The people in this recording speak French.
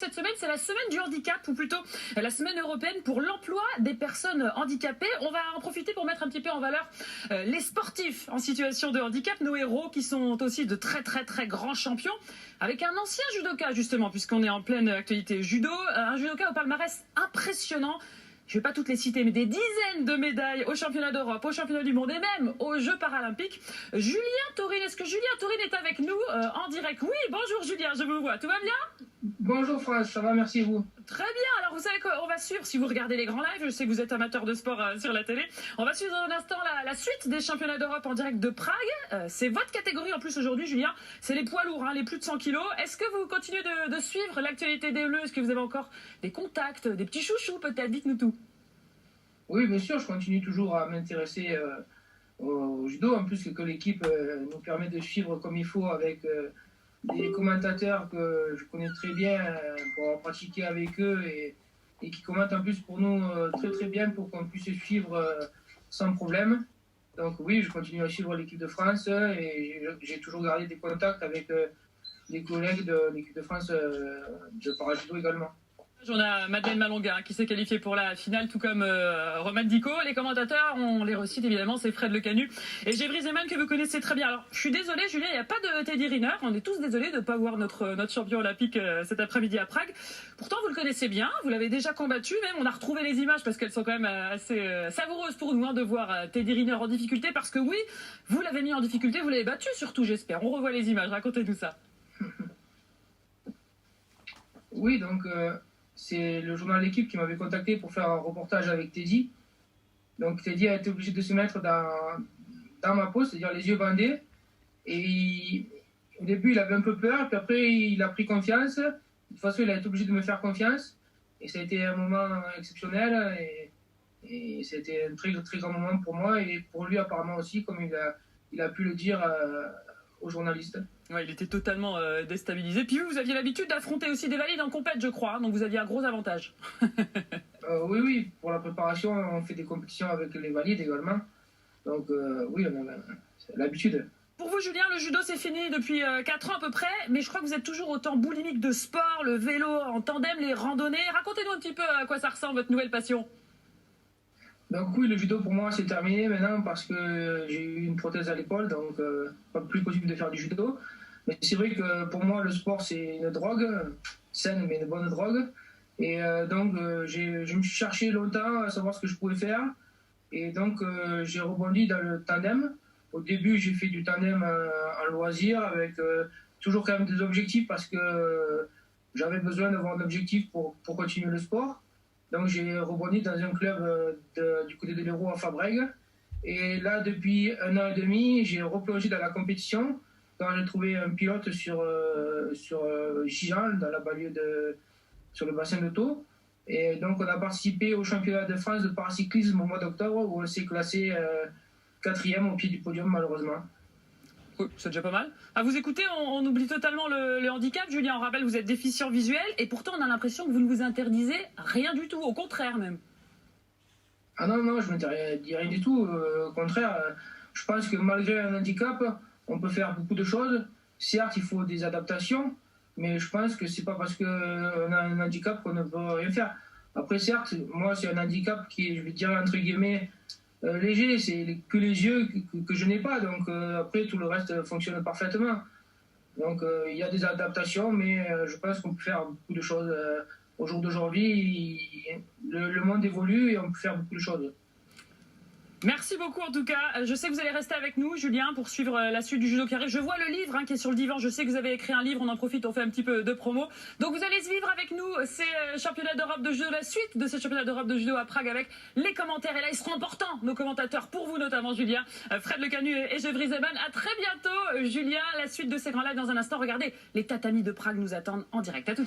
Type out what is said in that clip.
Cette semaine, c'est la semaine du handicap, ou plutôt la semaine européenne pour l'emploi des personnes handicapées. On va en profiter pour mettre un petit peu en valeur les sportifs en situation de handicap, nos héros qui sont aussi de très grands champions, avec un ancien judoka justement, puisqu'on est en pleine actualité judo, un judoka au palmarès impressionnant. Je ne vais pas toutes les citer, mais des dizaines de médailles aux championnats d'Europe, aux championnats du monde et même aux Jeux paralympiques. Julien Taurine, est-ce que Julien Taurine est avec nous en direct? Oui, bonjour Julien, je vous vois. Tout va bien? Bonjour France, ça va, merci vous. Très bien, alors vous savez qu'on va suivre, si vous regardez les grands lives, je sais que vous êtes amateur de sport sur la télé, on va suivre dans un instant la suite des championnats d'Europe en direct de Prague. C'est votre catégorie en plus aujourd'hui Julien, c'est les poids lourds, les plus de 100 kilos. Est-ce que vous continuez de suivre l'actualité des Bleus? Est-ce que vous avez encore des contacts, des petits chouchous peut-être? Dites-nous tout. Oui, bien sûr, je continue toujours à m'intéresser au judo, en plus que l'équipe nous permet de suivre comme il faut avec des commentateurs que je connais très bien pour avoir pratiqué avec eux et qui commentent en plus pour nous très bien pour qu'on puisse suivre sans problème. Donc oui, je continue à suivre l'équipe de France et j'ai toujours gardé des contacts avec des collègues de l'équipe de France de parajudo également. On a Madeleine Malonga qui s'est qualifiée pour la finale, tout comme Romain Dico. Les commentateurs, on les recite évidemment, c'est Fred Lecanu et Gévry Zeman que vous connaissez très bien. Alors, je suis désolée, Julien, il n'y a pas de Teddy Riner. On est tous désolés de ne pas voir notre champion olympique cet après-midi à Prague. Pourtant, vous le connaissez bien, vous l'avez déjà combattu. Même, on a retrouvé les images parce qu'elles sont quand même assez savoureuses pour nous de voir Teddy Riner en difficulté. Parce que oui, vous l'avez mis en difficulté, vous l'avez battu surtout, j'espère. On revoit les images, racontez-nous ça. Oui, donc... c'est le journal L'équipe qui m'avait contacté pour faire un reportage avec Teddy. Donc Teddy a été obligé de se mettre dans ma peau, c'est-à-dire les yeux bandés. Et au début, il avait un peu peur, puis après, il a pris confiance. De toute façon, il a été obligé de me faire confiance. Et ça a été un moment exceptionnel. Et c'était un très grand moment pour moi et pour lui apparemment aussi, comme il a pu le dire aux journalistes. Ouais, il était totalement déstabilisé. Puis vous aviez l'habitude d'affronter aussi des valides en compète, je crois, donc vous aviez un gros avantage. Oui, pour la préparation, on fait des compétitions avec les valides également. Donc oui, on a l'habitude. Pour vous, Julien, le judo, c'est fini depuis 4 ans à peu près, mais je crois que vous êtes toujours autant boulimique de sport, le vélo en tandem, les randonnées. Racontez-nous un petit peu à quoi ça ressemble, votre nouvelle passion. Donc oui, le judo pour moi c'est terminé maintenant parce que j'ai eu une prothèse à l'épaule, donc pas plus possible de faire du judo. Mais c'est vrai que pour moi le sport c'est une drogue, saine mais une bonne drogue. Et donc je me suis cherché longtemps à savoir ce que je pouvais faire. Et donc j'ai rebondi dans le tandem. Au début j'ai fait du tandem en loisir avec toujours quand même des objectifs parce que j'avais besoin d'avoir un objectif pour continuer le sport. Donc j'ai rebondi dans un club du côté de l'Hérault à Fabrègues. Et là, depuis 1 an et demi, j'ai replongé dans la compétition quand j'ai trouvé un pilote sur Gijan, dans la banlieue sur le bassin de Thau. Et donc on a participé au championnat de France de paracyclisme au mois d'octobre où on s'est classé 4e au pied du podium malheureusement. Oui, c'est déjà pas mal. À vous écouter, on oublie totalement le handicap. Julien, on rappelle, vous êtes déficient visuel et pourtant on a l'impression que vous ne vous interdisez rien du tout, au contraire même. Ah non, je ne m'interdis rien du tout. Au contraire, je pense que malgré un handicap, on peut faire beaucoup de choses. Certes, il faut des adaptations, mais je pense que c'est pas parce qu'on a un handicap qu'on ne peut rien faire. Après, certes, moi, c'est un handicap qui est, je vais dire, entre guillemets, léger, c'est que les yeux que je n'ai pas, donc après tout le reste fonctionne parfaitement. Donc il y a des adaptations, mais je pense qu'on peut faire beaucoup de choses. Au jour d'aujourd'hui, le monde évolue et on peut faire beaucoup de choses. Merci beaucoup en tout cas. Je sais que vous allez rester avec nous, Julien, pour suivre la suite du judo qui arrive. Je vois le livre qui est sur le divan. Je sais que vous avez écrit un livre. On en profite, on fait un petit peu de promo. Donc vous allez vivre avec nous ces championnats d'Europe de judo, la suite de ces championnats d'Europe de judo à Prague avec les commentaires. Et là, ils seront importants, nos commentateurs, pour vous notamment, Julien, Fred Lecanu et Gévry Zeman. À très bientôt, Julien. La suite de ces grands lives dans un instant. Regardez, les tatamis de Prague nous attendent en direct. À tout de suite.